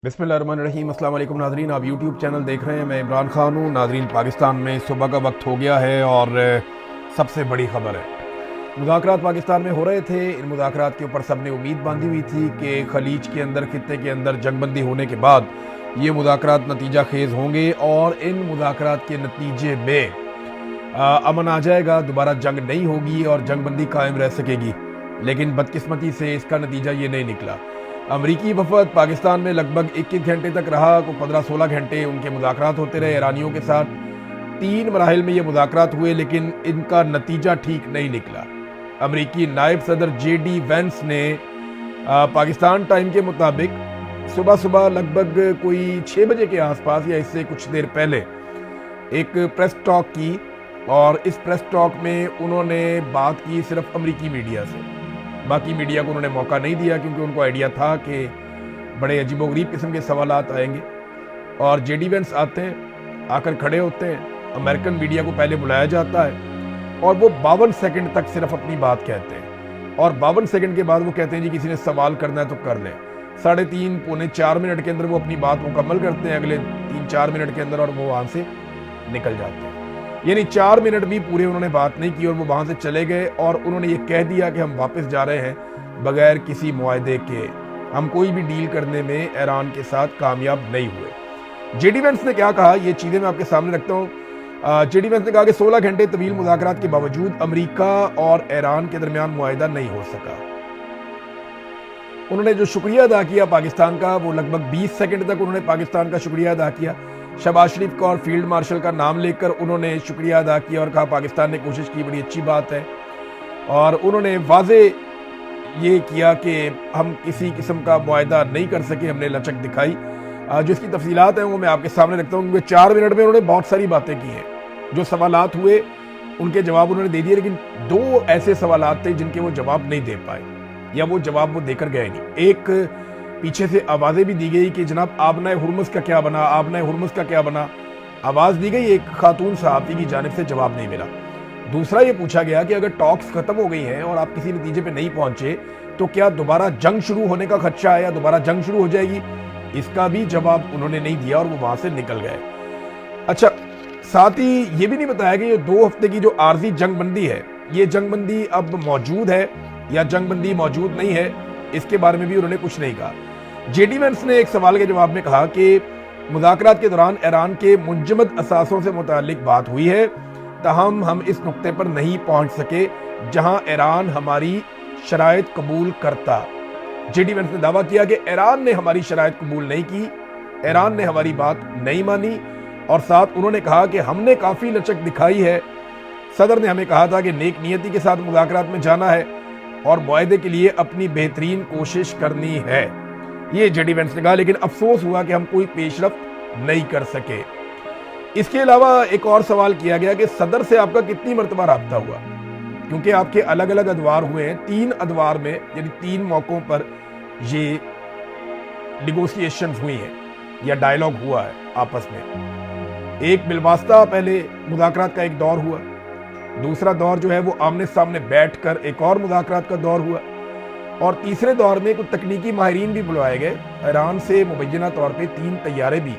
बिस्मिल्लाहिर्रहमानिर्रहीम। अस्सलाम वालेकुम नाज़रीन, आप यूट्यूब चैनल देख रहे हैं। मैं इमरान खान हूँ। नाज़रीन, पाकिस्तान में सुबह का वक्त हो गया है और सबसे बड़ी खबर है, मुज़ाकरात पाकिस्तान में हो रहे थे। इन मुज़ाकरात के ऊपर सबने उम्मीद बांधी हुई थी कि खलीज के अंदर, खित्ते के अंदर जंगबंदी होने के बाद ये मुज़ाकरात नतीजा खेज़ होंगे और इन मुज़ाकरात के नतीजे में अमन आ जाएगा, दोबारा जंग नहीं होगी और जंगबंदी कायम रह सकेगी। लेकिन बदकिस्मती से इसका नतीजा ये नहीं निकला। अमरीकी वफद पाकिस्तान में लगभग 21 घंटे तक रहा, को 15-16 घंटे उनके मुज़ाकरात होते रहे ईरानियों के साथ। 3 मराहिल में ये मुज़ाकरात हुए, लेकिन इनका नतीजा ठीक नहीं निकला। अमरीकी नायब सदर JD वेंस ने पाकिस्तान टाइम के मुताबिक सुबह सुबह लगभग कोई 6 बजे के आसपास या इससे कुछ देर पहले एक प्रेस टॉक की, और इस प्रेस टॉक में उन्होंने बात की सिर्फ अमरीकी मीडिया से। बाकी मीडिया को उन्होंने मौका नहीं दिया, क्योंकि उनको आइडिया था कि बड़े अजीबोगरीब किस्म के सवालात आएंगे। और JD वेंस आते हैं, आकर खड़े होते हैं, अमेरिकन मीडिया को पहले बुलाया जाता है और वो 52 सेकंड तक सिर्फ अपनी बात कहते हैं। और 52 सेकंड के बाद वो कहते हैं जी किसी ने सवाल करना है तो कर ले। 3.5 पौने 4 मिनट के अंदर वो अपनी बात मुकम्मल करते हैं, अगले 3-4 मिनट के अंदर, और वो वहाँ से निकल जाते हैं। यानी 4 मिनट भी पूरे उन्होंने बात नहीं की और वो वहाँ से चले गए और उन्होंने ये कह दिया कि हम वापस जा रहे हैं बगैर किसी मुआहदे के। हम कोई भी डील करने में ईरान के साथ कामयाब नहीं हुए। JD वेंस ने क्या कहा, ये चीज़ें मैं आपके सामने रखता हूँ। JD वेंस ने कहा कि 16 घंटे तवील मुज़ाकरात के बावजूद अमरीका और ईरान के दरमियान मुआहदा नहीं हो सका। उन्होंने जो शुक्रिया अदा किया पाकिस्तान का, वो लगभग 20 सेकंड तक उन्होंने पाकिस्तान का शुक्रिया अदा किया। शहबाज शरीफ का और फील्ड मार्शल का नाम लेकर उन्होंने शुक्रिया अदा किया और कहा पाकिस्तान ने कोशिश की, बड़ी अच्छी बात है। और उन्होंने वाजे ये किया कि हम किसी किस्म का मुआहदा नहीं कर सके, हमने लचक दिखाई। जो इसकी तफसीलात हैं वो मैं आपके सामने रखता हूँ, क्योंकि 4 मिनट में उन्होंने बहुत सारी बातें की हैं। जो सवालात हुए उनके जवाब उन्होंने दे दिए, लेकिन 2 ऐसे सवालात थे जिनके वो जवाब नहीं दे पाए, या वो जवाब वो देकर गए नहीं। एक, पीछे से आवाज़ें भी दी गई कि जनाब आबनाए हुर्मुज़ का क्या बना, आबनाए हुर्मुज़ का क्या बना, आवाज़ दी गई, एक खातून सहाफ़ी की जानिब से जवाब नहीं मिला। दूसरा ये पूछा गया कि अगर टॉक्स ख़त्म हो गई हैं और आप किसी नतीजे पे नहीं पहुंचे तो क्या दोबारा जंग शुरू होने का खदशा है या दोबारा जंग शुरू हो जाएगी। इसका भी जवाब उन्होंने नहीं दिया और वो वहाँ से निकल गए। अच्छा, साथ ही ये भी नहीं बताया कि ये 2 हफ्ते की जो आर्जी जंगबंदी है, ये जंगबंदी अब मौजूद है या जंगबंदी मौजूद नहीं है, इसके बारे में भी उन्होंने कुछ नहीं कहा। JD वेंस ने एक सवाल के जवाब में कहा कि मुज़ाकरात के दौरान ईरान के मुंजमद असासों से मुतालिक बात हुई है, ताहम हम इस नुक्ते पर नहीं पहुंच सके जहां ईरान हमारी शराइत कबूल करता। JD वेंस ने दावा किया कि ईरान ने हमारी शराइत कबूल नहीं की, ईरान ने हमारी बात नहीं मानी, और साथ उन्होंने कहा कि हमने काफ़ी लचक दिखाई है। सदर ने हमें कहा था कि नेक नियति के साथ मुज़ाकरात में जाना है और मुआहदे के लिए अपनी बेहतरीन कोशिश करनी है, ये JD वेंस ने कहा। लेकिन अफसोस हुआ कि हम कोई पेशरफ्त नहीं कर सके। इसके अलावा एक और सवाल किया गया कि सदर से आपका कितनी मरतबा राब्ता हुआ, क्योंकि आपके अलग अलग अदवार हुए हैं। 3 अदवार में, यानी 3 मौक़ों पर ये निगोशिएशंस हुई हैं या डायलॉग हुआ है आपस में। एक बिलवास्ता पहले मुज़ाकरात का एक दौर हुआ, दूसरा दौर जो है वो आमने सामने बैठकर एक और मुज़ाकरात का दौर हुआ, और तीसरे दौर में कुछ तकनीकी माहिरीन भी बुलवाए गए। ईरान से मुबैना तौर पे 3 तैयारे भी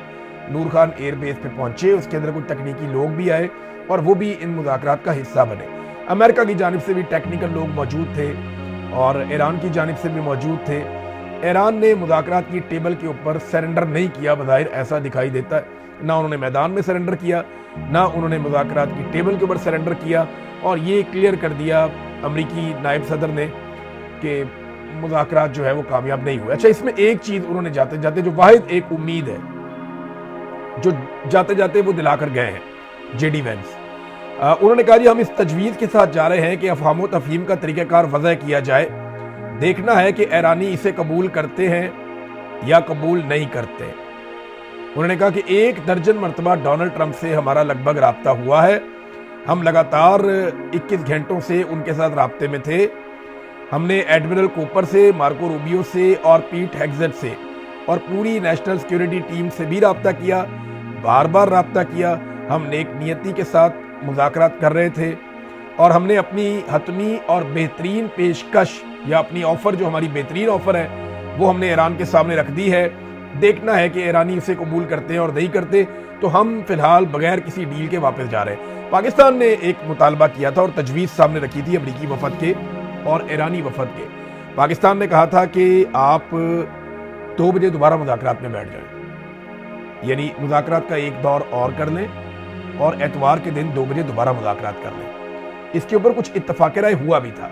नूर खान एयरबेस पे पहुंचे, उसके अंदर कुछ तकनीकी लोग भी आए और वो भी इन मुज़ाकरात का हिस्सा बने। अमेरिका की जानिब से भी टेक्निकल लोग मौजूद थे और ईरान की जानिब से भी मौजूद थे। ईरान ने मुज़ाकरात की टेबल के ऊपर सरेंडर नहीं किया, बज़ाहिर ऐसा दिखाई देता है। ना उन्होंने मैदान में सरेंडर किया, ना उन्होंने मुज़ाकरात की टेबल के ऊपर सरेंडर किया, और ये क्लियर कर दिया अमरीकी नायब सदर ने कि मुज़ाकरात जो है वो कामयाब नहीं हुए। अच्छा, इसमें एक चीज़ उन्होंने जाते जाते, जो वाहिद एक उम्मीद है जो जाते जाते वो दिलाकर गए हैं JD वेंस, उन्होंने कहा जी हम इस तजवीज़ के साथ जा रहे हैं कि अफ़हाम व तफ़हीम का तरीक़ाकार वज़ह किया जाए, देखना है कि ईरानी इसे कबूल करते हैं या कबूल नहीं करते। उन्होंने कहा कि 1 दर्जन मरतबा डोनाल्ड ट्रंप से हमारा लगभग राब्ता हुआ है। हम लगातार 21 घंटों से उनके साथ राब्ते में थे। हमने एडमिरल कूपर से, मार्को रूबियो से और पीट हेग्सेट से और पूरी नेशनल सिक्योरिटी टीम से भी राब्ता किया, बार बार राब्ता किया। हम नेक नियति के साथ मुज़ाकरात कर रहे थे और हमने अपनी हतमी और बेहतरीन पेशकश या अपनी ऑफ़र, जो हमारी बेहतरीन ऑफ़र है, वो हमने ईरान के सामने रख दी है। دیکھنا ہے کہ ایرانی اسے قبول کرتے ہیں اور نہیں کرتے، تو ہم فی الحال بغیر کسی ڈیل کے واپس جا رہے ہیں۔ پاکستان نے ایک مطالبہ کیا تھا اور تجویز سامنے رکھی تھی امریکی وفد کے اور ایرانی وفد کے۔ پاکستان نے کہا تھا کہ آپ 2 بجے دوبارہ مذاکرات میں بیٹھ جائیں، یعنی مذاکرات کا ایک دور اور کر لیں اور اتوار کے دن 2 بجے دوبارہ مذاکرات کر لیں۔ اس کے اوپر کچھ اتفاق رائے ہوا بھی تھا،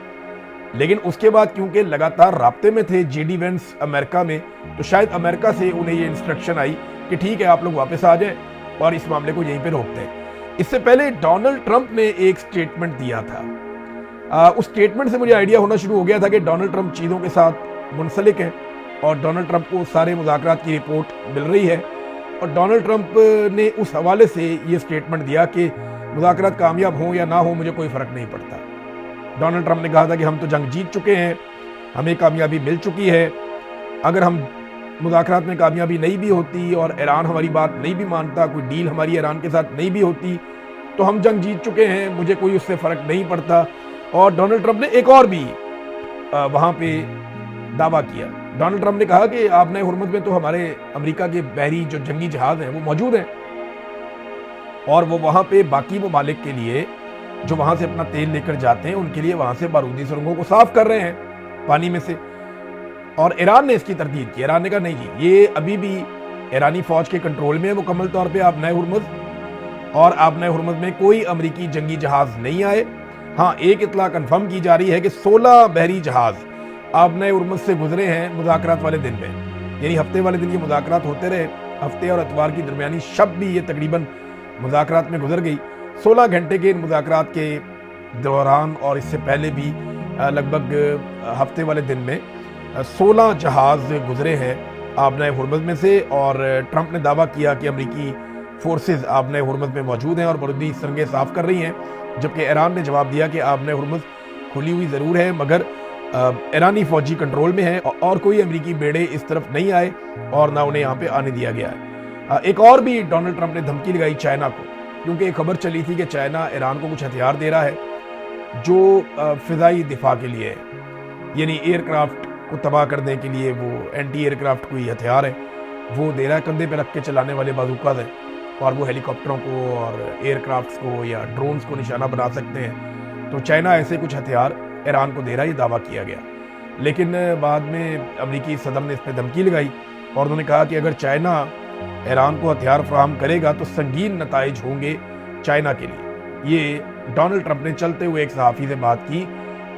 لیکن اس کے بعد کیونکہ لگاتار رابطے میں تھے جے ڈی وینس امریکہ میں، تو شاید امریکہ سے انہیں یہ انسٹرکشن آئی کہ ٹھیک ہے آپ لوگ واپس آ جائیں اور اس معاملے کو یہیں پہ روکتے ہیں۔ اس سے پہلے ڈونلڈ ٹرمپ نے ایک سٹیٹمنٹ دیا تھا، اس سٹیٹمنٹ سے مجھے آئیڈیا ہونا شروع ہو گیا تھا کہ ڈونلڈ ٹرمپ چیزوں کے ساتھ منسلک ہیں اور ڈونلڈ ٹرمپ کو سارے مذاکرات کی رپورٹ مل رہی ہے، اور ڈونلڈ ٹرمپ نے اس حوالے سے یہ سٹیٹمنٹ دیا کہ مذاکرات کامیاب ہوں یا نہ ہوں مجھے کوئی فرق نہیں پڑتا۔ ڈونلڈ ٹرمپ نے کہا تھا کہ ہم تو جنگ جیت چکے ہیں، ہمیں کامیابی مل چکی ہے، اگر ہم مذاکرات میں کامیابی نہیں بھی ہوتی اور ایران ہماری بات نہیں بھی مانتا، کوئی ڈیل ہماری ایران کے ساتھ نہیں بھی ہوتی، تو ہم جنگ جیت چکے ہیں، مجھے کوئی اس سے فرق نہیں پڑتا۔ اور ڈونلڈ ٹرمپ نے ایک اور بھی وہاں پہ دعویٰ کیا۔ ڈونلڈ ٹرمپ نے کہا کہ آبنائے ہرمز میں تو ہمارے امریکہ کے بحری جو جنگی جہاز ہیں وہ موجود ہیں، اور وہ وہاں پہ باقی ممالک کے لیے جو وہاں سے اپنا تیل لے کر جاتے ہیں ان کے لیے وہاں سے بارودی سرنگوں کو صاف کر رہے ہیں پانی میں سے۔ اور ایران نے اس کی تردید کی، ایران نے کہا نہیں جی یہ ابھی بھی ایرانی فوج کے کنٹرول میں ہے مکمل طور پہ آبنائے ہرمز، اور آبنائے ہرمز میں کوئی امریکی جنگی جہاز نہیں آئے۔ ہاں ایک اطلاع کنفرم کی جا رہی ہے کہ 16 بحری جہاز آبنائے ہرمز سے گزرے ہیں مذاکرات والے دن میں، یعنی ہفتے والے دن یہ مذاکرات ہوتے رہے، ہفتے اور اتوار کی درمیانی شب بھی یہ تقریباً مذاکرات میں گزر گئی۔ 16 گھنٹے کے ان مذاکرات کے دوران اور اس سے پہلے بھی لگ بھگ ہفتے والے دن میں 16 جہاز گزرے ہیں آبنائے ہرمز میں سے، اور ٹرمپ نے دعویٰ کیا کہ امریکی فورسز آبنائے ہرمز میں موجود ہیں اور بارودی سرنگیں صاف کر رہی ہیں، جبکہ ایران نے جواب دیا کہ آبنائے ہرمز کھلی ہوئی ضرور ہے مگر ایرانی فوجی کنٹرول میں ہے، اور کوئی امریکی بیڑے اس طرف نہیں آئے اور نہ انہیں یہاں پہ آنے دیا گیا ہے۔ ایک اور بھی ڈونلڈ ٹرمپ نے دھمکی لگائی چائنا کو، کیونکہ ایک خبر چلی تھی کہ چائنا ایران کو کچھ ہتھیار دے رہا ہے جو فضائی دفاع کے لیے ہے، یعنی ایئر کرافٹ کو تباہ کرنے کے لیے وہ اینٹی ایئر کرافٹ کوئی ہتھیار ہے وہ دے رہا ہے، کندھے پہ رکھ کے چلانے والے بازوقات ہیں، اور وہ ہیلی کاپٹروں کو اور ایئر کرافٹس کو یا ڈرونز کو نشانہ بنا سکتے ہیں۔ تو چائنا ایسے کچھ ہتھیار ایران کو دے رہا ہے، یہ دعویٰ کیا گیا، لیکن بعد میں امریکی صدر نے اس پہ دھمکی لگائی اور انہوں نے کہا کہ اگر چائنا ایران کو ہتھیار فراہم کرے گا تو سنگین نتائج ہوں گے چائنا کے لیے۔ یہ ڈونلڈ ٹرمپ نے چلتے ہوئے ایک صحافی سے بات کی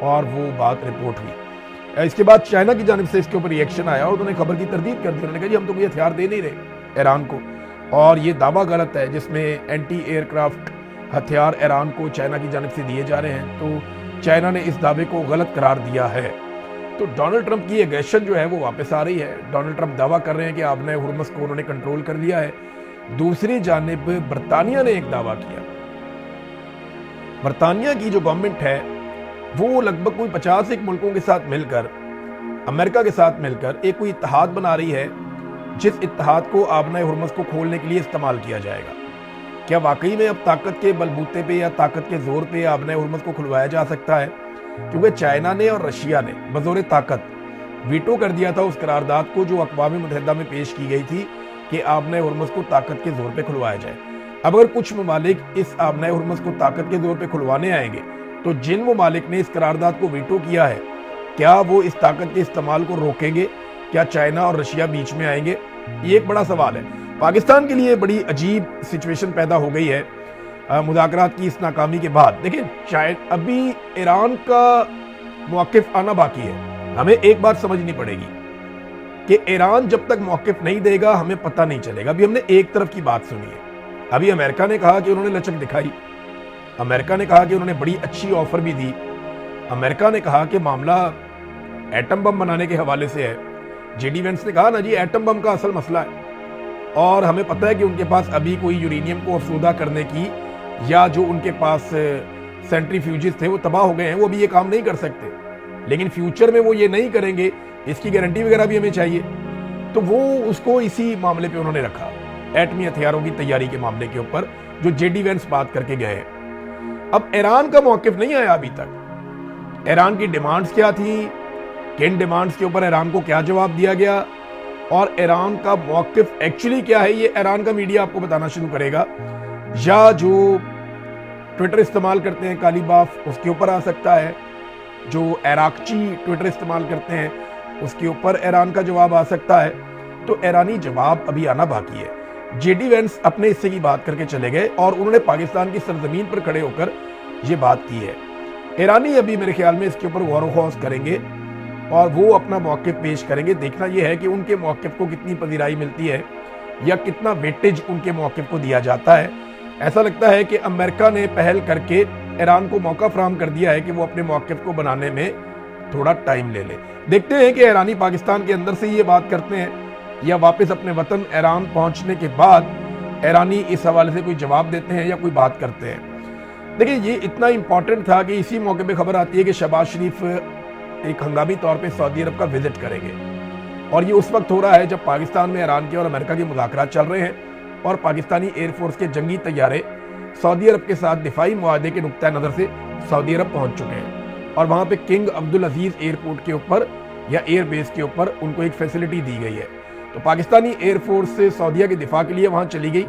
اور وہ بات رپورٹ ہوئی۔ اس کے بعد چائنا کی جانب سے اس کے اوپر ریئیکشن آیا اور انہوں نے خبر کی تردید کر دی، انہوں نے کہا جی ہم تو کوئی ہتھیار دے نہیں رہے ایران کو، اور یہ دعویٰ غلط ہے جس میں اینٹی ایئر کرافٹ ہتھیار ایران کو چائنا کی جانب سے دیے جا رہے ہیں، تو چائنا نے اس دعوے کو غلط قرار دیا ہے۔ تو ڈونلڈ ٹرمپ کی ایگریشن جو ہے وہ واپس آ رہی ہے۔ ڈونلڈ ٹرمپ دعویٰ کر رہے ہیں کہ آبنائے ہرمز کو انہوں نے کنٹرول کر لیا ہے۔ دوسری جانب برطانیہ نے ایک دعویٰ کیا، برطانیہ کی جو گورنمنٹ ہے وہ لگ بھگ کوئی 50 ملکوں کے ساتھ مل کر، امریکہ کے ساتھ مل کر ایک کوئی اتحاد بنا رہی ہے جس اتحاد کو آبنائے ہرمز کو کھولنے کے لیے استعمال کیا جائے گا۔ کیا واقعی میں اب طاقت کے بلبوتے پہ یا طاقت کے زور پہ آبنائے ہرمز کو کھلوایا جا سکتا ہے؟ کیونکہ چائنا نے اور رشیا نے بزور طاقت ویٹو کر دیا تھا اس قرارداد کو جو اقوام متحدہ میں پیش کی گئی تھی کہ آبنائے ہرمز کو طاقت کے زور پہ کھلوایا جائے۔ اب اگر کچھ ممالک اس آبنائے ہرمز کو طاقت کے زور پہ کھلوانے آئیں گے تو جن ممالک نے اس قرارداد کو ویٹو کیا ہے کیا وہ اس طاقت کے استعمال کو روکیں گے؟ کیا چائنا اور رشیا بیچ میں آئیں گے؟ یہ ایک بڑا سوال ہے۔ پاکستان کے لیے بڑی عجیب سچویشن پیدا ہو گئی ہے مذاکرات کی اس ناکامی کے بعد۔ دیکھیں ابھی ایران کا موقف آنا باقی ہے، ہمیں ایک بات سمجھنی پڑے گی کہ ایران جب تک موقف نہیں دے گا ہمیں پتہ نہیں چلے گا۔ ابھی ہم نے ایک طرف کی بات سنی ہے، ابھی امریکہ نے کہا کہ انہوں نے لچک دکھائی، امریکہ نے کہا کہ انہوں نے بڑی اچھی آفر بھی دی، امریکہ نے کہا کہ معاملہ ایٹم بم بنانے کے حوالے سے ہے، جے ڈی وینس نے کہا نا جی ایٹم بم کا اصل مسئلہ ہے، اور ہمیں پتہ ہے کہ ان کے پاس ابھی کوئی یورینیم کو افزودہ کرنے کی یا جو ان کے پاس سینٹریفیوجز تھے وہ تباہ ہو گئے ہیں، وہ ابھی یہ کام نہیں کر سکتے، لیکن فیوچر میں وہ یہ نہیں کریں گے، اس کی گارنٹی وغیرہ بھی ہمیں چاہیے۔ تو وہ اس کو اسی معاملے پہ انہوں نے رکھا، ایٹمی ہتھیاروں کی تیاری کے معاملے کے اوپر جو جے ڈی وینس بات کر کے گئے۔ اب ایران کا موقف نہیں آیا ابھی تک، ایران کی ڈیمانڈز کیا تھیں، کن ڈیمانڈز کے اوپر ایران کو کیا جواب دیا گیا، اور ایران کا موقف ایکچولی کیا ہے یہ ایران کا میڈیا آپ کو بتانا شروع کرے گا، یا جو ٹویٹر استعمال کرتے ہیں کالی باف اس کے اوپر آ سکتا ہے، جو عراقچی ٹویٹر استعمال کرتے ہیں اس کے اوپر ایران کا جواب آ سکتا ہے۔ تو ایرانی جواب ابھی آنا باقی ہے۔ جے ڈی وینس اپنے حصے کی بات کر کے چلے گئے اور انہوں نے پاکستان کی سرزمین پر کھڑے ہو کر یہ بات کی ہے۔ ایرانی ابھی میرے خیال میں اس کے اوپر غور و خوض کریں گے اور وہ اپنا موقف پیش کریں گے۔ دیکھنا یہ ہے کہ ان کے موقف کو کتنی پذیرائی ملتی ہے یا کتنا ویٹیج ان کے موقف کو دیا جاتا ہے۔ ایسا لگتا ہے کہ امریکہ نے پہل کر کے ایران کو موقع فراہم کر دیا ہے کہ وہ اپنے موقف کو بنانے میں تھوڑا ٹائم لے لے۔ دیکھتے ہیں کہ ایرانی پاکستان کے اندر سے یہ بات کرتے ہیں یا واپس اپنے وطن ایران پہنچنے کے بعد ایرانی اس حوالے سے کوئی جواب دیتے ہیں یا کوئی بات کرتے ہیں۔ دیکھیں یہ اتنا امپورٹنٹ تھا کہ اسی موقع پہ خبر آتی ہے کہ شہباز شریف ایک ہنگامی طور پہ سعودی عرب کا وزٹ کریں گے، اور یہ اس وقت ہو رہا ہے جب پاکستان میں ایران کے اور امریکہ کے مذاکرات چل رہے ہیں اور پاکستانی ایئر فورس کے جنگی طیارے سعودی عرب کے ساتھ دفاعی معاہدے کے نقطہ نظر سے سعودی عرب پہنچ چکے ہیں، اور وہاں پہ کنگ عبدالعزیز ایئرپورٹ کے اوپر یا ایئر بیس کے اوپر ان کو ایک فیسلٹی دی گئی ہے۔ تو پاکستانی ایئر فورس سے سعودیہ کے دفاع کے لیے وہاں چلی گئی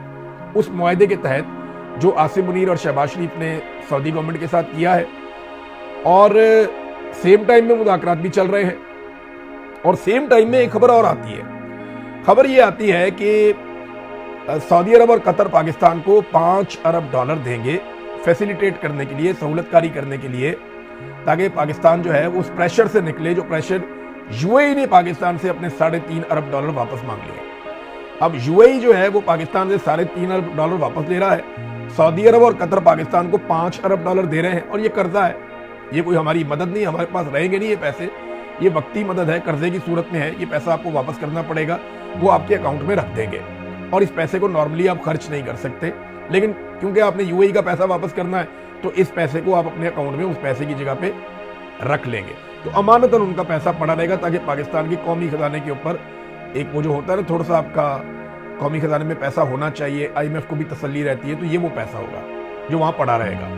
اس معاہدے کے تحت جو عاصم منیر اور شہباز شریف نے سعودی گورنمنٹ کے ساتھ کیا ہے، اور سیم ٹائم میں مذاکرات بھی چل رہے ہیں۔ اور سیم ٹائم میں ایک خبر اور آتی ہے، خبر یہ آتی ہے کہ سعودی عرب اور قطر پاکستان کو $5 ارب دیں گے فیسیلیٹیٹ کرنے کے لیے، سہولت کاری کرنے کے لیے، تاکہ پاکستان جو ہے اس پریشر سے نکلے جو پریشر یو اے ای نے پاکستان سے اپنے $3.5 ارب واپس مانگ لیے۔ اب یو اے ای جو ہے وہ پاکستان سے $3.5 ارب واپس لے رہا ہے، سعودی عرب اور قطر پاکستان کو $5 ارب دے رہے ہیں، اور یہ قرضہ ہے، یہ کوئی ہماری مدد نہیں، ہمارے پاس رہیں گے نہیں یہ پیسے، یہ وقتی مدد ہے، قرضے کی صورت میں ہے، یہ پیسہ آپ کو واپس کرنا پڑے گا، وہ آپ کے اکاؤنٹ میں رکھ دیں گے، اور اس پیسے کو نارملی آپ خرچ نہیں کر سکتے، لیکن کیونکہ آپ نے یو اے ای کا پیسہ واپس کرنا ہے تو اس پیسے کو آپ اپنے اکاؤنٹ میں اس پیسے کی جگہ پہ رکھ لیں گے، تو امانتاً ان کا پیسہ پڑا رہے گا، تاکہ پاکستان کی قومی خزانے کے اوپر ایک وہ جو ہوتا ہے نا تھوڑا سا آپ کا قومی خزانے میں پیسہ ہونا چاہیے، آئی ایم ایف کو بھی تسلی رہتی ہے، تو یہ وہ پیسہ ہوگا جو وہاں پڑا رہے گا۔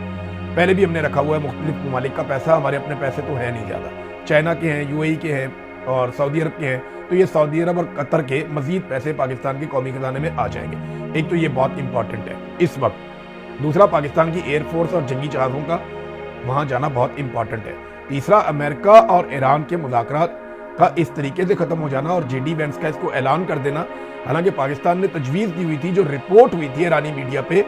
پہلے بھی ہم نے رکھا ہوا ہے مختلف ممالک کا پیسہ، ہمارے اپنے پیسے تو ہے نہیں زیادہ، چائنا کے ہیں، یو اے ای کے ہیں اور سعودی عرب کے ہیں، تو یہ سعودی عرب اور قطر کے مزید پیسے پاکستان کے قومی خزانے میں آ جائیں گے۔ ایک تو یہ بہت امپورٹنٹ ہے اس وقت، دوسرا پاکستان کی ایئر فورس اور جنگی جہازوں کا وہاں جانا بہت امپورٹنٹ ہے، تیسرا امریکہ اور ایران کے مذاکرات کا اس طریقے سے ختم ہو جانا اور جے ڈی وینس کا اس کو اعلان کر دینا۔ حالانکہ پاکستان نے تجویز دی ہوئی تھی، جو رپورٹ ہوئی تھی ایرانی میڈیا پہ،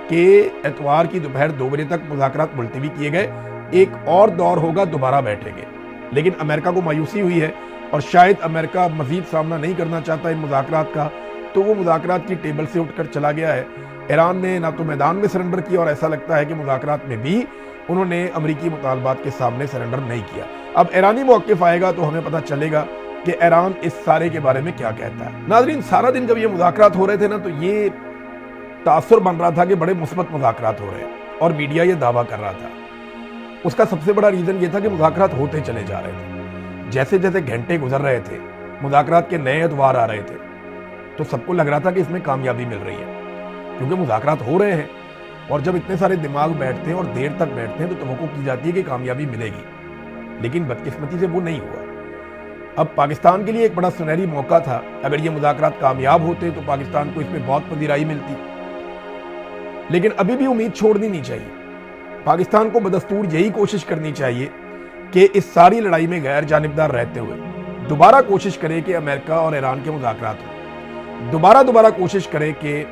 کہ اتوار کی دوپہر 2 بجے تک مذاکرات ملتوی کیے گئے، ایک اور دور ہوگا، دوبارہ بیٹھیں گے، لیکن امریکہ کو مایوسی ہوئی ہے اور شاید امریکہ مزید سامنا نہیں کرنا چاہتا ان مذاکرات کا، تو وہ مذاکرات کی ٹیبل سے اٹھ کر چلا گیا ہے۔ ایران نے نہ تو میدان میں سرنڈر کیا، اور ایسا لگتا ہے کہ مذاکرات میں بھی انہوں نے امریکی مطالبات کے سامنے سرنڈر نہیں کیا۔ اب ایرانی موقف آئے گا تو ہمیں پتہ چلے گا کہ ایران اس سارے کے بارے میں کیا کہتا ہے۔ ناظرین، سارا دن جب یہ مذاکرات ہو رہے تھے نا، تو یہ تاثر بن رہا تھا کہ بڑے مثبت مذاکرات ہو رہے ہیں، اور میڈیا یہ دعویٰ کر رہا تھا۔ اس کا سب سے بڑا ریزن یہ تھا کہ مذاکرات ہوتے چلے جا رہے تھے، جیسے جیسے گھنٹے گزر رہے تھے، مذاکرات کے نئے ادوار آ رہے تھے، تو سب کو لگ رہا تھا کہ اس میں کامیابی مل رہی ہے، کیونکہ مذاکرات ہو رہے ہیں، اور جب اتنے سارے دماغ بیٹھتے ہیں اور دیر تک بیٹھتے ہیں تو توقع کی جاتی ہے کہ کامیابی ملے گی، لیکن بدقسمتی سے وہ نہیں ہوا۔ اب پاکستان کے لیے ایک بڑا سنہری موقع تھا، اگر یہ مذاکرات کامیاب ہوتے تو پاکستان کو اس میں بہت پذیرائی ملتی، لیکن ابھی بھی امید چھوڑنی نہیں چاہیے۔ پاکستان کو بدستور یہی کوشش کرنی چاہیے کہ اس ساری لڑائی میں غیر جانبدار رہتے ہوئے دوبارہ کوشش کرے کہ امریکہ اور ایران کے مذاکرات ہوں، دوبارہ کوشش کرے کہ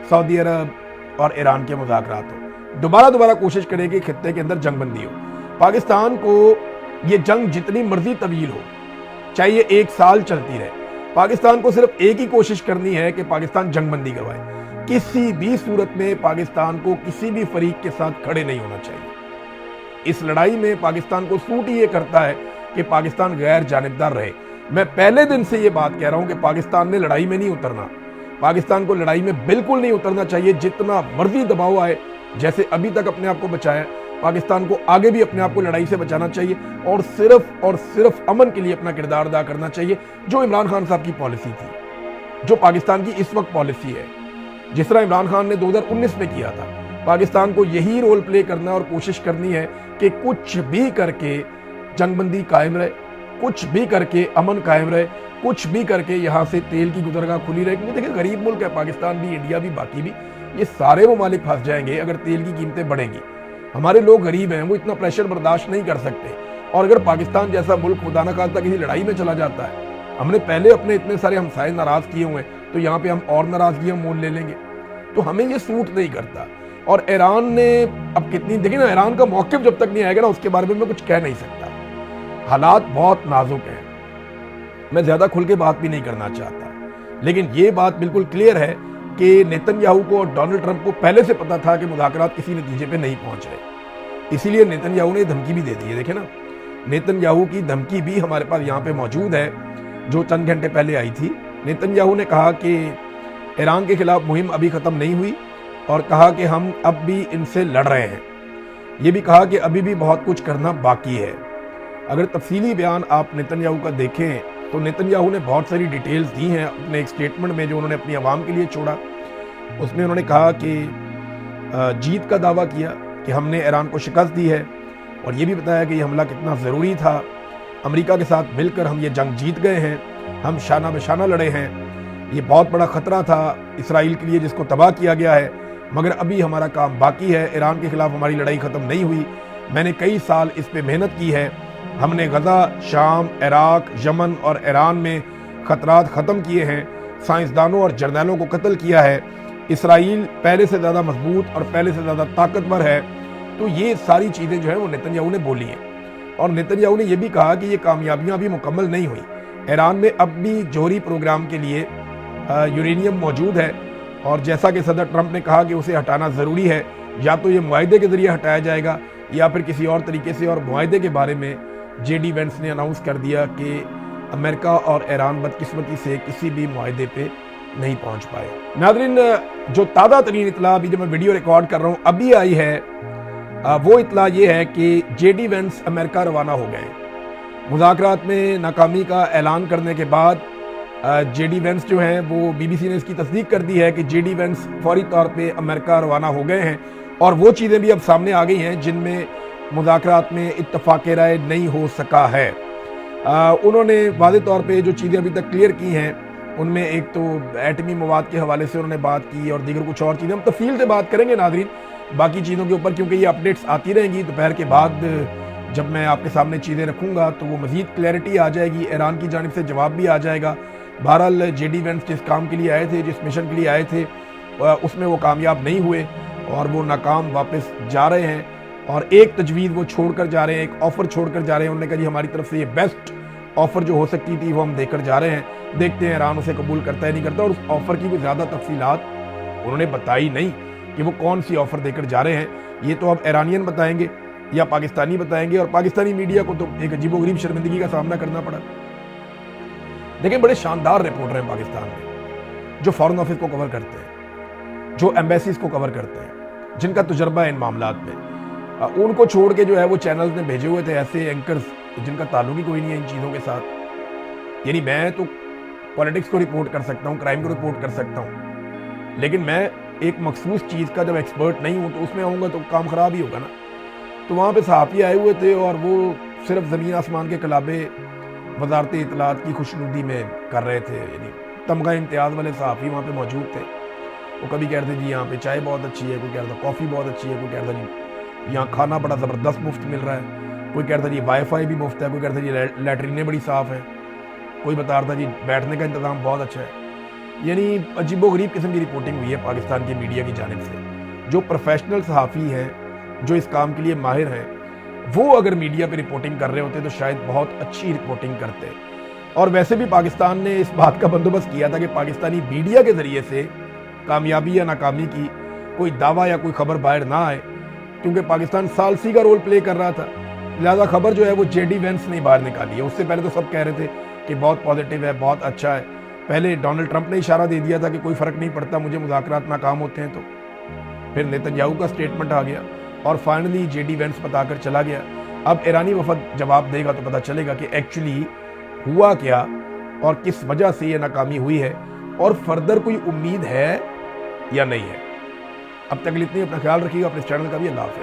سعودی عرب اور ایران کے مذاکرات ہوں، دوبارہ کوشش کرے کہ خطے کے اندر جنگ بندی ہو۔ پاکستان کو یہ جنگ جتنی مرضی طویل ہو، چاہے یہ 1 سال چلتی رہے، پاکستان کو صرف ایک ہی کوشش کرنی ہے کہ پاکستان جنگ بندی کروائے۔ کسی بھی صورت میں پاکستان کو کسی بھی فریق کے ساتھ کھڑے نہیں ہونا چاہیے۔ اس لڑائی میں پاکستان کو سوٹ ہی یہ کرتا ہے کہ پاکستان غیر جانبدار رہے۔ میں پہلے دن سے یہ بات کہہ رہا ہوں کہ پاکستان نے لڑائی میں نہیں اترنا، پاکستان کو لڑائی میں بالکل نہیں اترنا چاہیے، جتنا مرضی دباؤ آئے، جیسے ابھی تک اپنے آپ کو بچایا، پاکستان کو آگے بھی اپنے آپ کو لڑائی سے بچانا چاہیے، اور صرف امن کے لیے اپنا کردار ادا کرنا چاہیے، جو عمران خان صاحب کی پالیسی تھی، جو پاکستان کی اس وقت پالیسی ہے، جس طرح عمران خان نے 2019 میں کیا تھا۔ پاکستان کو یہی رول پلے کرنا اور کوشش کرنی ہے کہ کچھ بھی کر کے جنگ بندی قائم رہے، کچھ بھی کر کے امن قائم رہے، कुछ भी करके यहाँ से तेल की गुजरगाह खुली रहे, क्योंकि देखिए गरीब मुल्क है पाकिस्तान भी, इंडिया भी, बाकी भी, ये सारे ममालिक फंस जाएंगे अगर तेल की कीमतें बढ़ेंगी। हमारे लोग गरीब हैं, वो इतना प्रेशर बर्दाश्त नहीं कर सकते। और अगर पाकिस्तान जैसा मुल्क खुदा न खास्ता किसी लड़ाई में चला जाता है, हमने पहले अपने इतने सारे हमसाए नाराज किए हुए हैं, तो यहाँ पे हम और नाराजगियां मोल ले लेंगे, तो हमें ये सूट नहीं करता। और ईरान ने अब कितनी, देखिए ना, ईरान का मौक़िफ़ जब तक नहीं आएगा ना, उसके बारे में मैं कुछ कह नहीं सकता। हालात बहुत नाजुक हैं, मैं ज़्यादा खुल के बात भी नहीं करना चाहता, लेकिन ये बात बिल्कुल क्लियर है कि नेतन्याहू को और डोनाल्ड ट्रंप को पहले से पता था कि मुज़ाकरात किसी नतीजे पे नहीं पहुंच रहे, इसीलिए नेतन्याहू ने धमकी भी दे दी है। देखे ना, नेतन्याहू की धमकी भी हमारे पास यहाँ पे मौजूद है, जो चंद घंटे पहले आई थी। नेतन्याहू ने कहा कि ईरान के खिलाफ मुहिम अभी ख़त्म नहीं हुई, और कहा कि हम अब भी इनसे लड़ रहे हैं। ये भी कहा कि अभी भी बहुत कुछ करना बाकी है। अगर तफसीली बयान आप नेतन्याहू का देखें तो नेतन्याहू ने बहुत सारी डिटेल्स दी हैं अपने एक स्टेटमेंट में जो उन्होंने अपनी आवाम के लिए छोड़ा। उसमें उन्होंने कहा कि जीत का दावा किया कि हमने ईरान को शिकस्त दी है, और ये भी बताया कि ये हमला कितना ज़रूरी था। अमेरिका के साथ मिलकर हम ये जंग जीत गए हैं, हम शाना बशाना लड़े हैं। ये बहुत बड़ा ख़तरा था इसराइल के लिए जिसको तबाह किया गया है, मगर अभी हमारा काम बाकी है। ईरान के खिलाफ हमारी लड़ाई ख़त्म नहीं हुई, मैंने कई साल इस पे मेहनत की है। हमने गज़ा, शाम, इराक, यमन और ईरान में ख़तरात ख़त्म किए हैं, साइंसदानों और जर्नैलों को कत्ल किया है। इसराइल पहले से ज़्यादा मजबूत और पहले से ज़्यादा ताकतवर है। तो ये सारी चीज़ें जो है वो नेतन्याहू ने बोली हैं। और नेतन्याहू ने यह भी कहा कि ये कामयाबियाँ अभी मुकम्मल नहीं हुई, ईरान में अब भी जौहरी प्रोग्राम के लिए यूरेनियम मौजूद है, और जैसा कि सदर ट्रंप ने कहा कि उसे हटाना ज़रूरी है, या तो ये मुआहदे के ज़रिए हटाया जाएगा या फिर किसी और तरीके से। और मुआहदे के बारे में JD वेंस ने अनाउंस कर दिया कि अमेरिका और ईरान बदकिस्मती से किसी भी मुआहदे पे नहीं पहुंच पाए। नाज़रीन, जो ताज़ा तरीन इतला अभी जो मैं वीडियो रिकॉर्ड कर रहा हूँ अभी आई है, वो इतला ये है कि JD वेंस अमेरिका रवाना हो गए। मुज़ाकरात में नाकामी का ऐलान करने के बाद JD वेंस जो हैं वो BBC ने इसकी तस्दीक कर दी है कि JD वेंस फौरी तौर पे अमेरिका रवाना हो गए हैं, और वो चीज़ें भी अब सामने आ गई हैं जिनमें मुज़ाकरात में इत्तफ़ाक़ राय नहीं हो सका है। उन्होंने वाज़े तौर पे जो चीज़ें अभी तक क्लियर की हैं उनमें एक तो एटमी मवाद के हवाले से उन्होंने बात की, और दीगर कुछ और चीज़ें हम तफसील से बात करेंगे नाज़रीन बाकी चीज़ों के ऊपर, क्योंकि ये अपडेट्स आती रहेंगी। दोपहर के बाद जब मैं आपके सामने चीज़ें रखूँगा तो वो मज़ीद क्लैरिटी आ जाएगी, ईरान की जानिब से जवाब भी आ जाएगा। बहरहाल JD वेंस जिस काम के लिए आए थे, जिस मिशन के लिए आए थे, उसमें वो कामयाब नहीं हुए और वो नाकाम वापस जा रहे हैं, और एक तजवीज़ वो छोड़कर जा रहे हैं, एक ऑफ़र छोड़कर जा रहे हैं। उन्होंने कहा जी हमारी तरफ से ये बेस्ट ऑफ़र जो हो सकती थी वो हम देकर जा रहे हैं, देखते हैं ईरान उसे कबूल करता है नहीं करता। और उस ऑफ़र की कोई ज़्यादा तफसीलात उन्होंने बताई नहीं कि वो कौन सी ऑफ़र देकर जा रहे हैं। ये तो अब ईरानियन बताएंगे या पाकिस्तानी बताएंगे, और पाकिस्तानी मीडिया को तो एक अजीबोगरीब शर्मिंदगी का सामना करना पड़ा। देखिए, बड़े शानदार रिपोर्टर हैं पाकिस्तान में, जो फॉरेन ऑफिस को कवर करते हैं, जो एम्बेसीज को कवर करते हैं, जिनका तजुर्बा है इन मामलात में। उनको छोड़ के जो है वो चैनल्स ने भेजे हुए थे ऐसे एंकर्स जिनका ताल्लुक ही कोई नहीं है इन चीज़ों के साथ। यानी मैं तो पॉलिटिक्स को रिपोर्ट कर सकता हूँ, क्राइम को रिपोर्ट कर सकता हूँ, लेकिन मैं एक मखसूस चीज़ का जब एक्सपर्ट नहीं हूँ तो उसमें आऊँगा तो काम ख़राब ही होगा ना। तो वहाँ पे सहाफ़ी आए हुए थे और वो सिर्फ ज़मीन आसमान के कलाबे वजारत इत्तलात की खुशनुदी में कर रहे थे। यानी तमगा इम्तियाज़ वाले सहाफ़ी वहाँ पे मौजूद थे। वो कभी कहते जी यहाँ पे चाय बहुत अच्छी है, कोई कहता कॉफ़ी बहुत अच्छी है, कोई कहता जी यहाँ खाना बड़ा ज़बरदस्त मुफ्त मिल रहा है, कोई कहता जी वाईफाई भी मुफ्त है, कोई कहता जी लैट्रीनें बड़ी साफ़ हैं, कोई बता रहा था जी बैठने का इंतज़ाम बहुत अच्छा है। यानी अजीबोगरीब किस्म की रिपोर्टिंग हुई है पाकिस्तान की मीडिया की जानिब से। जो प्रोफेशनल सहाफ़ी हैं, जो इस काम के लिए माहिर हैं, वो अगर मीडिया पे रिपोर्टिंग कर रहे होते तो शायद बहुत अच्छी रिपोर्टिंग करते। और वैसे भी पाकिस्तान ने इस बात का बंदोबस्त किया था कि पाकिस्तानी मीडिया के ज़रिए से कामयाबी या नाकामी की कोई दावा या कोई खबर बाहर ना आए, क्योंकि पाकिस्तान सालसी का रोल प्ले कर रहा था। लिहाजा खबर जो है वो JD वेंस ने बाहर निकाली है। उससे पहले तो सब कह रहे थे कि बहुत पॉजिटिव है, बहुत अच्छा है। पहले डोनाल्ड ट्रंप ने इशारा दे दिया था कि कोई फ़र्क नहीं पड़ता, मुझे मुज़ाकरात नाकाम होते हैं। तो फिर नेतन्याहू का स्टेटमेंट आ गया और फाइनली JD वेंस बताकर चला गया। अब ईरानी वफद जवाब देगा तो पता चलेगा कि एक्चुअली हुआ क्या और किस वजह से ये नाकामी हुई है, और फर्दर कोई उम्मीद है या नहीं है। अब तक इतनी अपना ख्याल रखिएगा, अपने चैनल का भी। अल्लाह हाफ़िज़।